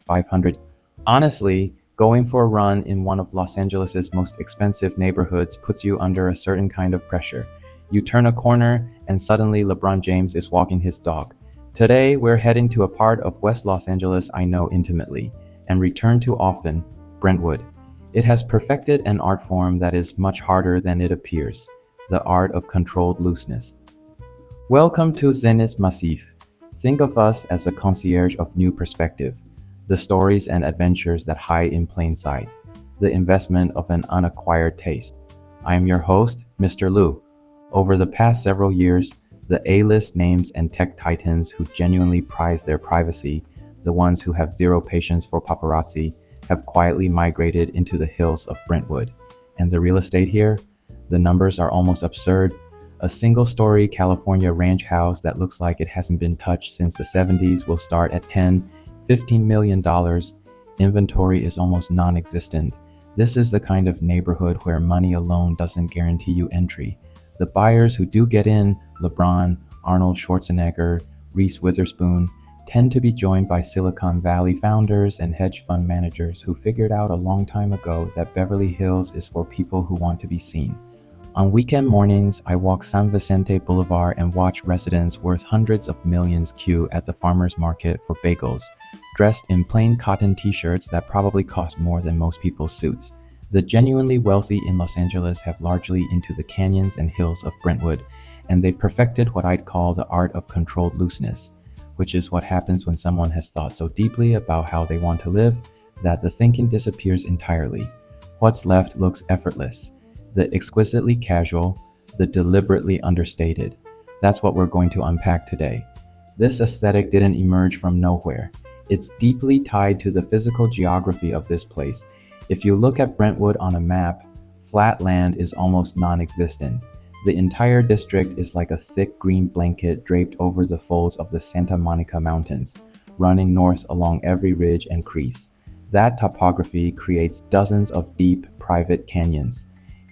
500. Honestly, going for a run in one of Los Angeles's most expensive neighborhoods puts you under a certain kind of pressure. You turn a corner and suddenly LeBron James is walking his dog. Today, we're heading to a part of West Los Angeles I know intimately and return to often, Brentwood. It has perfected an art form that is much harder than it appears, the art of controlled looseness. Welcome to Zenith Massif. Think of us as a concierge of new perspective, the stories and adventures that hide in plain sight, the investment of an unacquired taste. I am your host, Mr. Lu. Over the past several years, the A-list names and tech titans who genuinely prize their privacy, the ones who have zero patience for paparazzi, have quietly migrated into the hills of Brentwood. And the real estate here? The numbers are almost absurd. A single-story California ranch house that looks like it hasn't been touched since the 70s will start at $10–15 million. Inventory is almost non-existent. This is the kind of neighborhood where money alone doesn't guarantee you entry. The buyers who do get in, LeBron, Arnold Schwarzenegger, Reese Witherspoon, tend to be joined by Silicon Valley founders and hedge fund managers who figured out a long time ago that Beverly Hills is for people who want to be seen. On weekend mornings, I walk San Vicente Boulevard and watch residents worth hundreds of millions queue at the farmers market for bagels, dressed in plain cotton t-shirts that probably cost more than most people's suits. The genuinely wealthy in Los Angeles have largely into the canyons and hills of Brentwood, and they've perfected what I'd call the art of controlled looseness, which is what happens when someone has thought so deeply about how they want to live that the thinking disappears entirely. What's left looks effortless, the exquisitely casual, the deliberately understated. That's what we're going to unpack today. This aesthetic didn't emerge from nowhere. It's deeply tied to the physical geography of this place. If you look at Brentwood on a map, flat land is almost non-existent. The entire district is like a thick green blanket draped over the folds of the Santa Monica Mountains, running north along every ridge and crease. That topography creates dozens of deep, private canyons,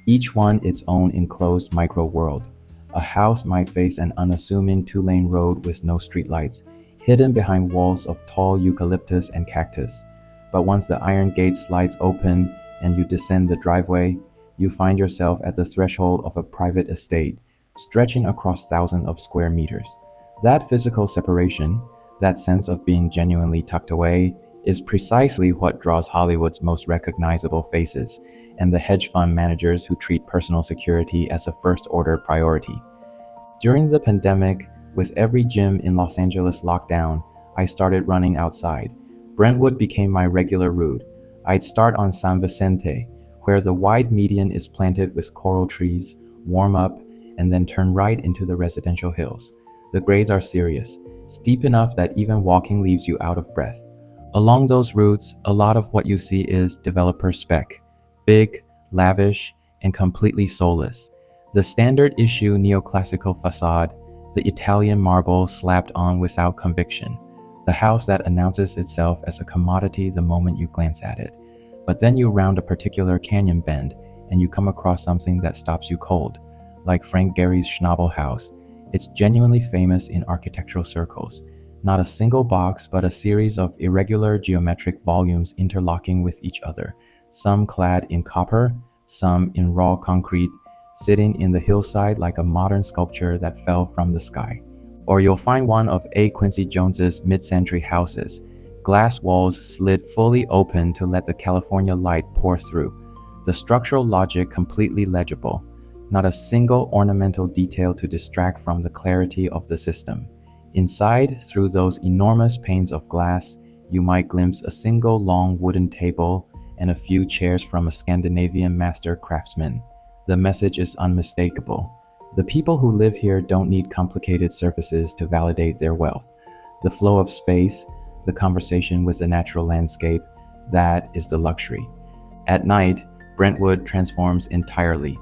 each one its own enclosed micro-world. A house might face an unassuming two-lane road with no streetlights, hidden behind walls of tall eucalyptus and cactus. But once the iron gate slides open and you descend the driveway, you find yourself at the threshold of a private estate, stretching across thousands of square meters. That physical separation, that sense of being genuinely tucked away, is precisely what draws Hollywood's most recognizable faces and the hedge fund managers who treat personal security as a first-order priority. During the pandemic, with every gym in Los Angeles locked down, I started running outside. Brentwood became my regular route. I'd start on San Vicente, where the wide median is planted with coral trees, warm up, and then turn right into the residential hills. The grades are serious, steep enough that even walking leaves you out of breath. Along those routes, a lot of what you see is developer spec, big, lavish, and completely soulless. The standard issue neoclassical facade, the Italian marble slapped on without conviction, the house that announces itself as a commodity the moment you glance at it. But then you round a particular canyon bend and you come across something that stops you cold, like Frank Gehry's Schnabel house. It's genuinely famous in architectural circles. Not a single box, but a series of irregular geometric volumes interlocking with each other, some clad in copper, some in raw concrete, sitting in the hillside like a modern sculpture that fell from the sky. Or you'll find one of A. Quincy Jones's mid-century houses, glass walls slid fully open to let the California light pour through. The structural logic completely legible, not a single ornamental detail to distract from the clarity of the system. Inside, through those enormous panes of glass, you might glimpse a single long wooden table and a few chairs from a Scandinavian master craftsman. The message is unmistakable. The people who live here don't need complicated surfaces to validate their wealth. The flow of space, the conversation with the natural landscape, that is the luxury. At night, Brentwood transforms entirely.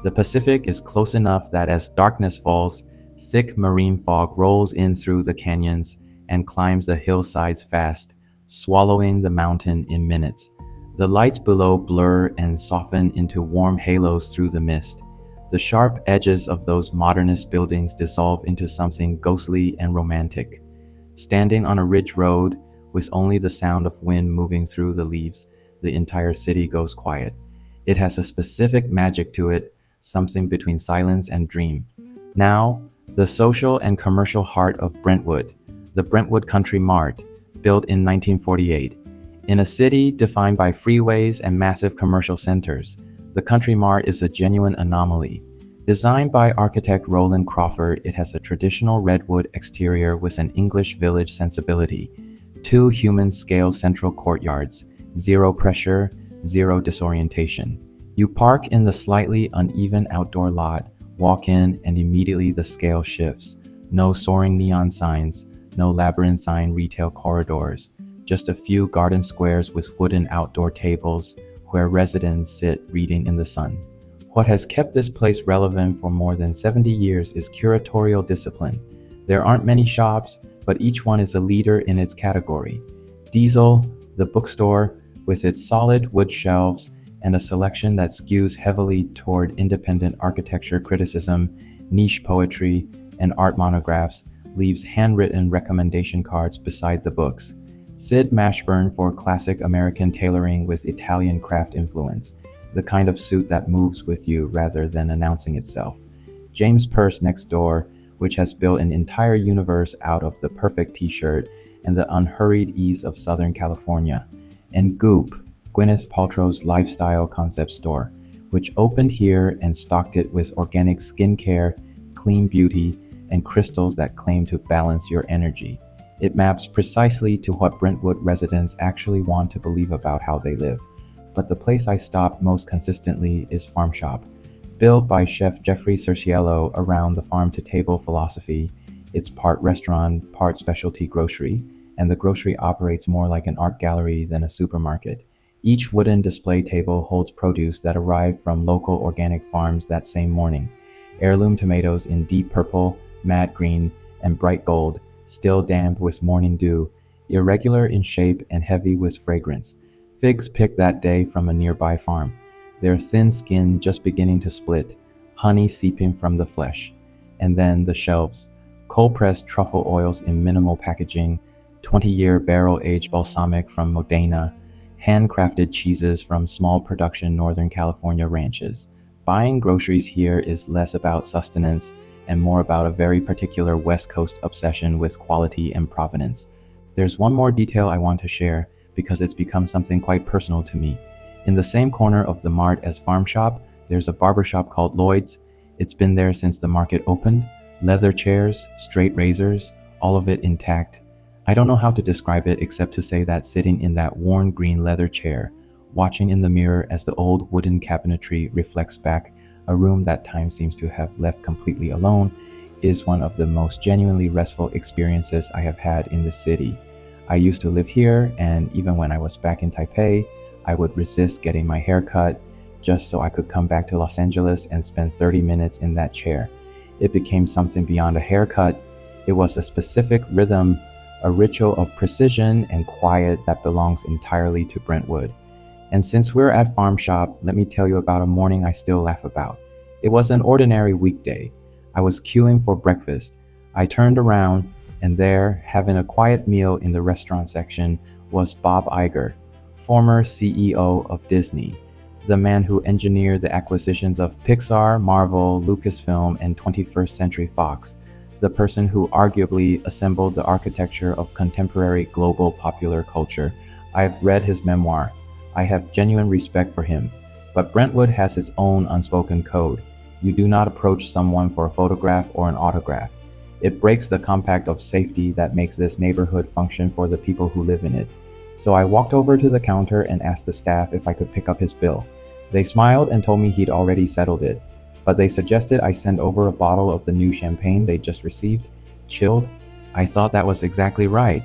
The Pacific is close enough that as darkness falls, thick marine fog rolls in through the canyons and climbs the hillsides fast, swallowing the mountain in minutes. The lights below blur and soften into warm halos through the mist. The sharp edges of those modernist buildings dissolve into something ghostly and romantic. Standing on a ridge road, with only the sound of wind moving through the leaves, the entire city goes quiet. It has a specific magic to it, something between silence and dream. Now, the social and commercial heart of Brentwood, the Brentwood Country Mart, built in 1948. In a city defined by freeways and massive commercial centers, the Country Mart is a genuine anomaly. Designed by architect Roland Crawford, it has a traditional redwood exterior with an English village sensibility, 2 human-scale central courtyards, 0 pressure, 0 disorientation. You park in the slightly uneven outdoor lot, walk in, and immediately the scale shifts. No soaring neon signs, no labyrinthine retail corridors, just a few garden squares with wooden outdoor tables where residents sit reading in the sun. What has kept this place relevant for more than 70 years is curatorial discipline. There aren't many shops, but each one is a leader in its category. Diesel, the bookstore, with its solid wood shelves and a selection that skews heavily toward independent architecture criticism, niche poetry, and art monographs, leaves handwritten recommendation cards beside the books. Sid Mashburn for classic American tailoring with Italian craft influence, the kind of suit that moves with you rather than announcing itself. James Purse next door, which has built an entire universe out of the perfect t-shirt and the unhurried ease of Southern California. And Goop, Gwyneth Paltrow's lifestyle concept store, which opened here and stocked it with organic skincare, clean beauty, and crystals that claim to balance your energy. It maps precisely to what Brentwood residents actually want to believe about how they live. But the place I stopped most consistently is Farm Shop. Built by chef Jeffrey Cerciello around the farm-to-table philosophy, it's part restaurant, part specialty grocery, and the grocery operates more like an art gallery than a supermarket. Each wooden display table holds produce that arrived from local organic farms that same morning. Heirloom tomatoes in deep purple, matte green, and bright gold, still damp with morning dew, irregular in shape and heavy with fragrance. Figs picked that day from a nearby farm, their thin skin just beginning to split, honey seeping from the flesh. And then the shelves, cold-pressed truffle oils in minimal packaging, 20-year barrel-aged balsamic from Modena, handcrafted cheeses from small production Northern California ranches. Buying groceries here is less about sustenance and more about a very particular West Coast obsession with quality and provenance. There's one more detail I want to share because it's become something quite personal to me. In the same corner of the mart as Farm Shop, there's a barbershop called Lloyd's. It's been there since the market opened. Leather chairs, straight razors, all of it intact. I don't know how to describe it except to say that sitting in that worn green leather chair, watching in the mirror as the old wooden cabinetry reflects back a room that time seems to have left completely alone, is one of the most genuinely restful experiences I have had in the city. I used to live here, and even when I was back in Taipei, I would resist getting my hair cut just so I could come back to Los Angeles and spend 30 minutes in that chair. It became something beyond a haircut. It was a specific rhythm, a ritual of precision and quiet that belongs entirely to Brentwood. And since we're at Farm Shop, let me tell you about a morning I still laugh about. It was an ordinary weekday. I was queuing for breakfast. I turned around, and there, having a quiet meal in the restaurant section, was Bob Iger, former CEO of Disney, the man who engineered the acquisitions of Pixar, Marvel, Lucasfilm, and 21st Century Fox, the person who arguably assembled the architecture of contemporary global popular culture. I've read his memoir. I have genuine respect for him, but Brentwood has its own unspoken code. You do not approach someone for a photograph or an autograph. It breaks the compact of safety that makes this neighborhood function for the people who live in it. So I walked over to the counter and asked the staff if I could pick up his bill. They smiled and told me he'd already settled it, but they suggested I send over a bottle of the new champagne they just received, chilled. I thought that was exactly right.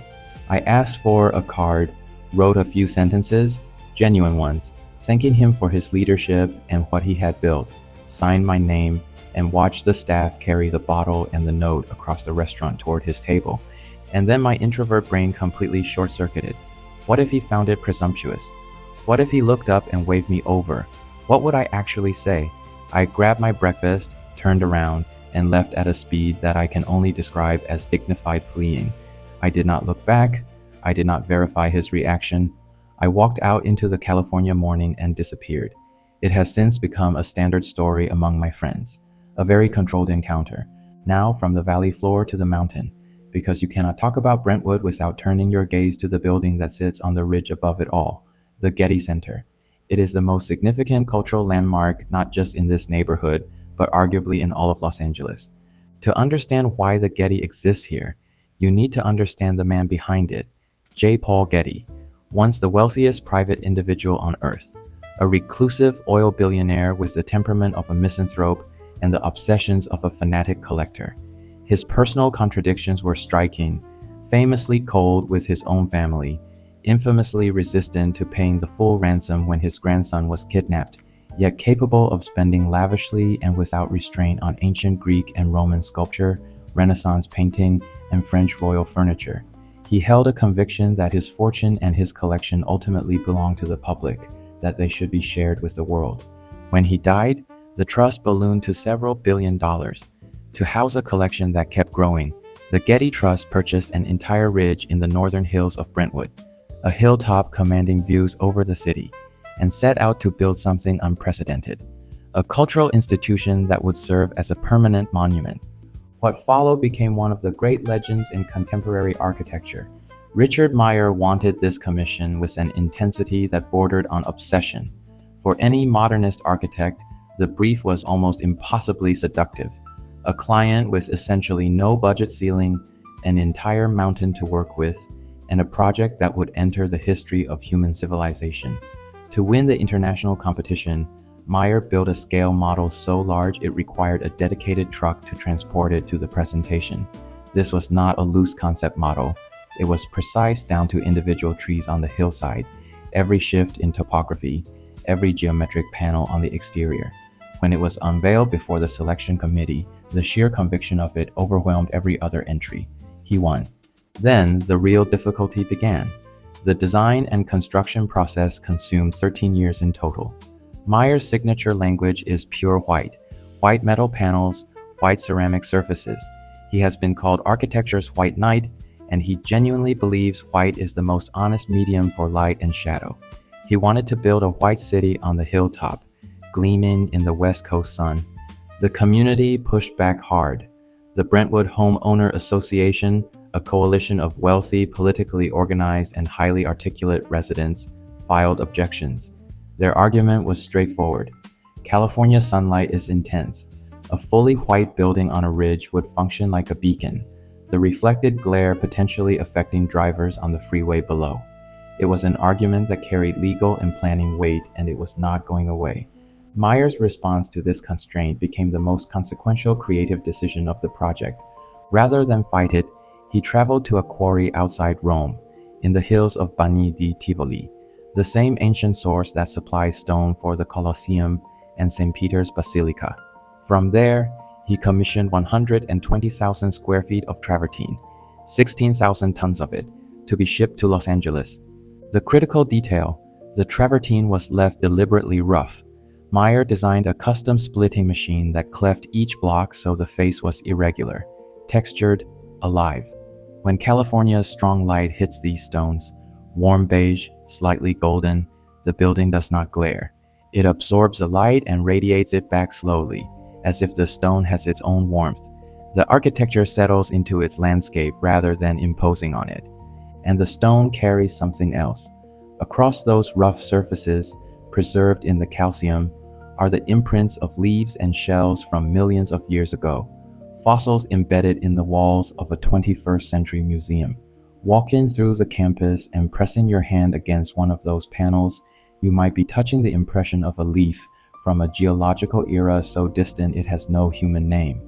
I asked for a card, wrote a few sentences, genuine ones, thanking him for his leadership and what he had built, signed my name, and watched the staff carry the bottle and the note across the restaurant toward his table. And then my introvert brain completely short-circuited. What if he found it presumptuous? What if he looked up and waved me over? What would I actually say? I grabbed my breakfast, turned around, and left at a speed that I can only describe as dignified fleeing. I did not look back. I did not verify his reaction. I walked out into the California morning and disappeared. It has since become a standard story among my friends. A very controlled encounter. Now from the valley floor to the mountain. Because you cannot talk about Brentwood without turning your gaze to the building that sits on the ridge above it all, the Getty Center. It is the most significant cultural landmark not just in this neighborhood, but arguably in all of Los Angeles. To understand why the Getty exists here, you need to understand the man behind it, J. Paul Getty, once the wealthiest private individual on earth, a reclusive oil billionaire with the temperament of a misanthrope and the obsessions of a fanatic collector. His personal contradictions were striking, famously cold with his own family, infamously resistant to paying the full ransom when his grandson was kidnapped, yet capable of spending lavishly and without restraint on ancient Greek and Roman sculpture, Renaissance painting, and French royal furniture. He held a conviction that his fortune and his collection ultimately belonged to the public, that they should be shared with the world. When he died, the trust ballooned to several $billion. To house a collection that kept growing, the Getty Trust purchased an entire ridge in the northern hills of Brentwood, a hilltop commanding views over the city, and set out to build something unprecedented, a cultural institution that would serve as a permanent monument. What followed became one of the great legends in contemporary architecture. Richard Meyer wanted this commission with an intensity that bordered on obsession. For any modernist architect, the brief was almost impossibly seductive. A client with essentially no budget ceiling, an entire mountain to work with, and a project that would enter the history of human civilization. To win the international competition, Meyer built a scale model so large it required a dedicated truck to transport it to the presentation. This was not a loose concept model. It was precise down to individual trees on the hillside, every shift in topography, every geometric panel on the exterior. When it was unveiled before the selection committee, the sheer conviction of it overwhelmed every other entry. He won. Then the real difficulty began. The design and construction process consumed 13 years in total. Meyer's signature language is pure white metal panels, white ceramic surfaces. He has been called architecture's white knight, and he genuinely believes white is the most honest medium for light and shadow. He wanted to build a white city on the hilltop, gleaming in the West Coast sun. The community pushed back hard. The Brentwood Homeowner Association, a coalition of wealthy, politically organized, and highly articulate residents, filed objections. Their argument was straightforward. California sunlight is intense. A fully white building on a ridge would function like a beacon, the reflected glare potentially affecting drivers on the freeway below. It was an argument that carried legal and planning weight, and it was not going away. Meyer's response to this constraint became the most consequential creative decision of the project. Rather than fight it, he traveled to a quarry outside Rome, in the hills of Bagni di Tivoli, the same ancient source that supplies stone for the Colosseum and St. Peter's Basilica. From there, he commissioned 120,000 square feet of travertine, 16,000 tons of it, to be shipped to Los Angeles. The critical detail, the travertine was left deliberately rough. Meyer designed a custom splitting machine that cleft each block so the face was irregular, textured, alive. When California's strong light hits these stones, warm beige, slightly golden, the building does not glare. It absorbs the light and radiates it back slowly, as if the stone has its own warmth. The architecture settles into its landscape rather than imposing on it. And the stone carries something else. Across those rough surfaces, preserved in the calcium, are the imprints of leaves and shells from millions of years ago, fossils embedded in the walls of a 21st century museum. Walking through the campus and pressing your hand against one of those panels, you might be touching the impression of a leaf from a geological era so distant it has no human name.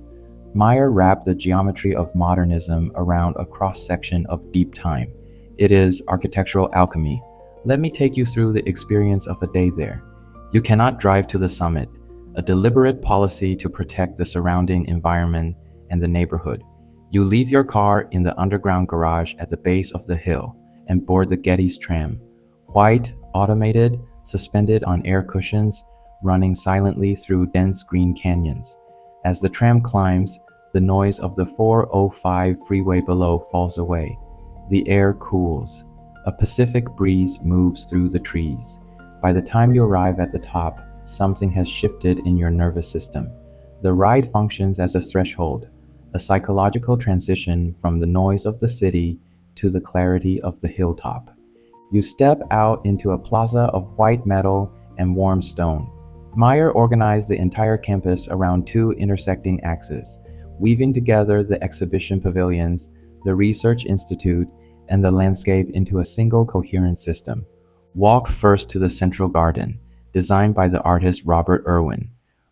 Meyer wrapped the geometry of modernism around a cross-section of deep time. It is architectural alchemy. Let me take you through the experience of a day there. You cannot drive to the summit, a deliberate policy to protect the surrounding environment and the neighborhood. You leave your car in the underground garage at the base of the hill and board the Getty's tram. White, automated, suspended on air cushions, running silently through dense green canyons. As the tram climbs, the noise of the 405 freeway below falls away. The air cools. A Pacific breeze moves through the trees. By the time you arrive at the top, something has shifted in your nervous system. The ride functions as a threshold, a psychological transition from the noise of the city to the clarity of the hilltop. You step out into a plaza of white metal and warm stone. Meyer organized the entire campus around two intersecting axes, weaving together the exhibition pavilions, the research institute, and the landscape into a single coherent system. Walk first to the central garden, designed by the artist Robert Irwin.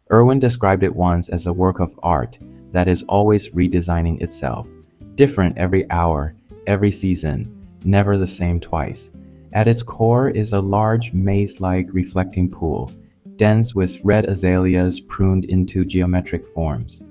Irwin described it once as a work of art that is always redesigning itself, different every hour, every season, never the same twice. At its core is a large maze-like reflecting pool, dense with red azaleas pruned into geometric forms.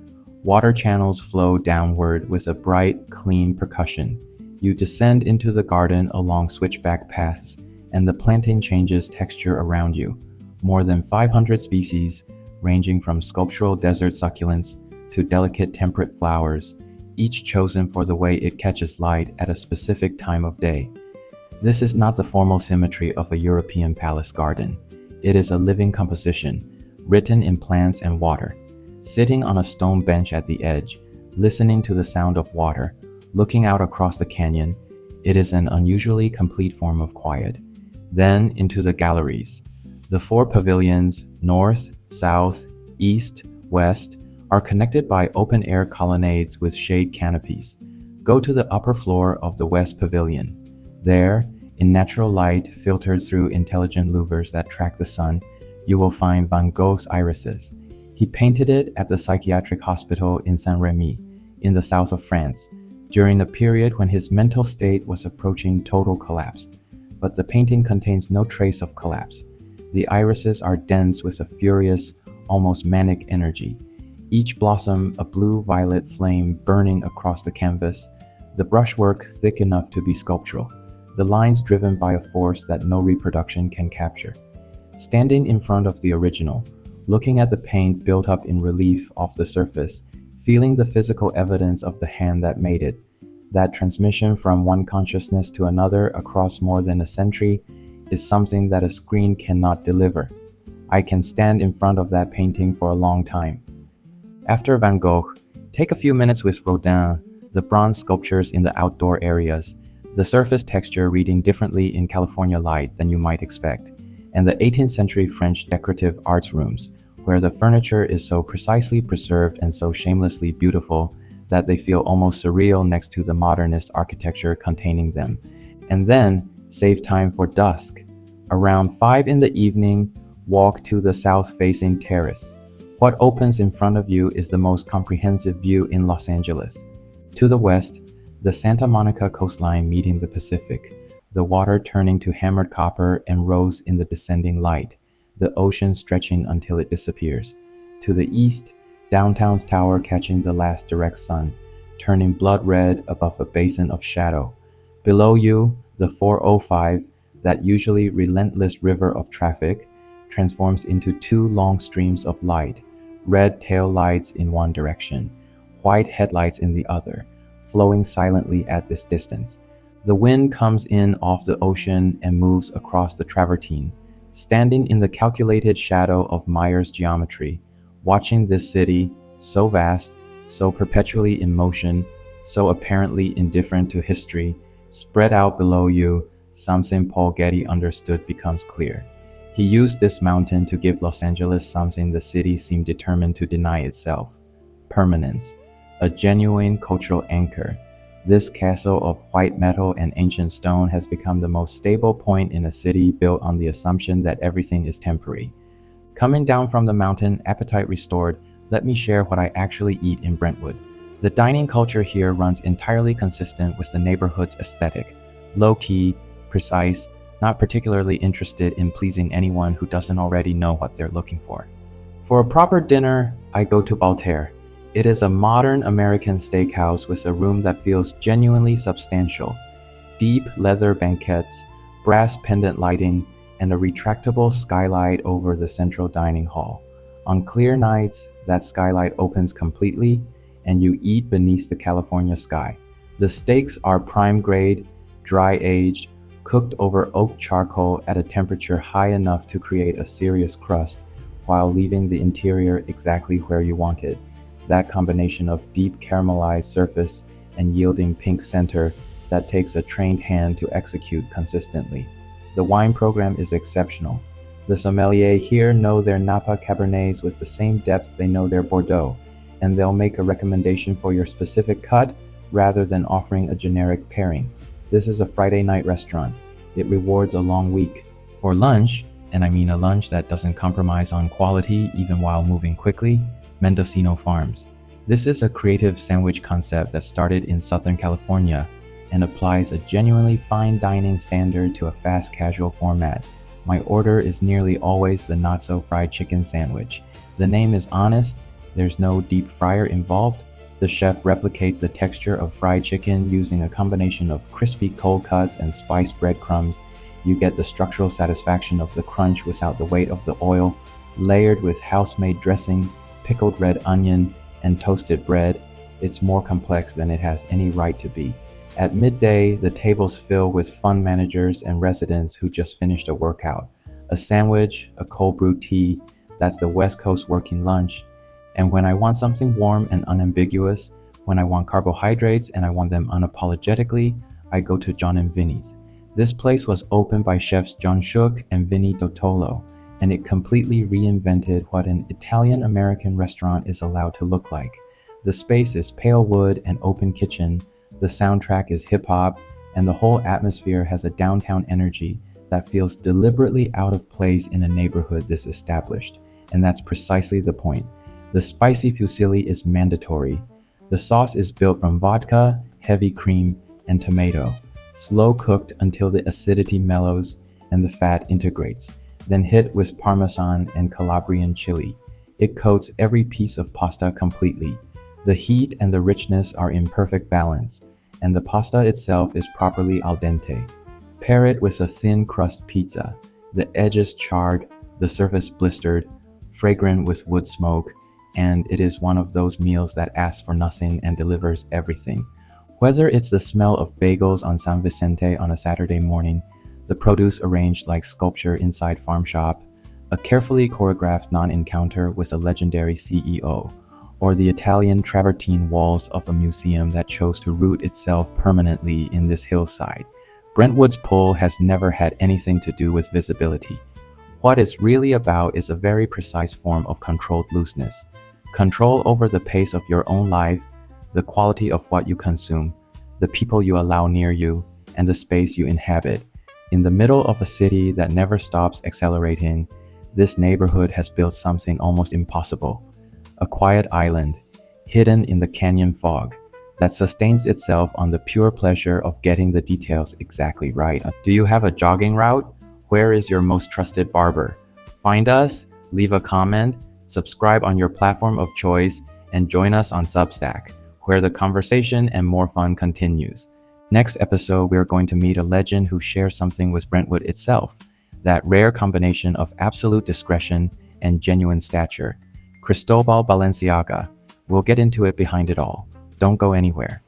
Water channels flow downward with a bright, clean percussion. You descend into the garden along switchback paths, and the planting changes texture around you. More than 500 species, ranging from sculptural desert succulents to delicate temperate flowers, each chosen for the way it catches light at a specific time of day. This is not the formal symmetry of a European palace garden. It is a living composition, written in plants and water. Sitting on a stone bench at the edge, listening to the sound of water, looking out across the canyon, it is an unusually complete form of quiet. Then into the galleries. The four pavilions, north, south, east, west, are connected by open-air colonnades with shade canopies. Go to the upper floor of the west pavilion. There, in natural light filtered through intelligent louvers that track the sun, you will find Van Gogh's irises. He painted it at the psychiatric hospital in Saint-Rémy, in the south of France, during a period when his mental state was approaching total collapse. But the painting contains no trace of collapse. The irises are dense with a furious, almost manic energy, each blossom a blue-violet flame burning across the canvas, the brushwork thick enough to be sculptural, the lines driven by a force that no reproduction can capture. Standing in front of the original, looking at the paint built up in relief off the surface, feeling the physical evidence of the hand that made it, that transmission from one consciousness to another across more than a century is something that a screen cannot deliver. I can stand in front of that painting for a long time. After Van Gogh, take a few minutes with Rodin, the bronze sculptures in the outdoor areas, the surface texture reading differently in California light than you might expect, and the 18th century French decorative arts rooms, where the furniture is so precisely preserved and so shamelessly beautiful that they feel almost surreal next to the modernist architecture containing them. And then, save time for dusk. Around 5 in the evening, walk to the south-facing terrace. What opens in front of you is the most comprehensive view in Los Angeles. To the west, the Santa Monica coastline meeting the Pacific, the water turning to hammered copper and rose in the descending light, the ocean stretching until it disappears. To the east, downtown's tower catching the last direct sun, turning blood red above a basin of shadow. Below you, the 405, that usually relentless river of traffic, transforms into two long streams of light, red tail lights in one direction, white headlights in the other, flowing silently at this distance. The wind comes in off the ocean and moves across the travertine. Standing in the calculated shadow of Meyer's geometry, watching this city, so vast, so perpetually in motion, so apparently indifferent to history, spread out below you, something Paul Getty understood becomes clear. He used this mountain to give Los Angeles something the city seemed determined to deny itself: permanence, a genuine cultural anchor. This castle of white metal and ancient stone has become the most stable point in a city built on the assumption that everything is temporary. Coming down from the mountain, appetite restored, let me share what I actually eat in Brentwood. The dining culture here runs entirely consistent with the neighborhood's aesthetic: low-key, precise, not particularly interested in pleasing anyone who doesn't already know what they're looking for. For a proper dinner, I go to Baltaire. It is a modern American steakhouse with a room that feels genuinely substantial. Deep leather banquettes, brass pendant lighting, and a retractable skylight over the central dining hall. On clear nights, that skylight opens completely, and you eat beneath the California sky. The steaks are prime grade, dry-aged, cooked over oak charcoal at a temperature high enough to create a serious crust, while leaving the interior exactly where you want it. That combination of deep caramelized surface and yielding pink center that takes a trained hand to execute consistently. The wine program is exceptional. The sommelier here know their Napa Cabernets with the same depth they know their Bordeaux, and they'll make a recommendation for your specific cut rather than offering a generic pairing. This is a Friday night restaurant. It rewards a long week. For lunch, and I mean a lunch that doesn't compromise on quality even while moving quickly, Mendocino Farms. This is a creative sandwich concept that started in Southern California and applies a genuinely fine dining standard to a fast casual format. My order is nearly always the not-so-fried chicken sandwich. The name is honest, there's no deep fryer involved. The chef replicates the texture of fried chicken using a combination of crispy cold cuts and spiced breadcrumbs. You get the structural satisfaction of the crunch without the weight of the oil, layered with house-made dressing, pickled red onion, and toasted bread. It's more complex than it has any right to be. At midday, the tables fill with fun managers and residents who just finished a workout. A sandwich, a cold brew tea, that's the West Coast working lunch. And when I want something warm and unambiguous, when I want carbohydrates and I want them unapologetically, I go to John and Vinny's. This place was opened by chefs John Shook and Vinny Dottolo, and it completely reinvented what an Italian-American restaurant is allowed to look like. The space is pale wood and open kitchen, the soundtrack is hip-hop, and the whole atmosphere has a downtown energy that feels deliberately out of place in a neighborhood this established, and that's precisely the point. The spicy fusilli is mandatory. The sauce is built from vodka, heavy cream, and tomato, slow cooked until the acidity mellows and the fat integrates, then hit with Parmesan and Calabrian chili. It coats every piece of pasta completely. The heat and the richness are in perfect balance, and the pasta itself is properly al dente. Pair it with a thin crust pizza, the edges charred, the surface blistered, fragrant with wood smoke, and it is one of those meals that asks for nothing and delivers everything. Whether it's the smell of bagels on San Vicente on a Saturday morning, the produce arranged like sculpture inside farm shop, a carefully choreographed non-encounter with a legendary CEO, or the Italian travertine walls of a museum that chose to root itself permanently in this hillside, Brentwood's pull has never had anything to do with visibility. What it's really about is a very precise form of controlled looseness. Control over the pace of your own life, the quality of what you consume, the people you allow near you, and the space you inhabit. In the middle of a city that never stops accelerating, this neighborhood has built something almost impossible. A quiet island, hidden in the canyon fog, that sustains itself on the pure pleasure of getting the details exactly right. Do you have a jogging route? Where is your most trusted barber? Find us, leave a comment, subscribe on your platform of choice, and join us on Substack, where the conversation and more fun continues. Next episode, we are going to meet a legend who shares something with Brentwood itself, that rare combination of absolute discretion and genuine stature. Cristobal Balenciaga. We'll get into it behind it all. Don't go anywhere.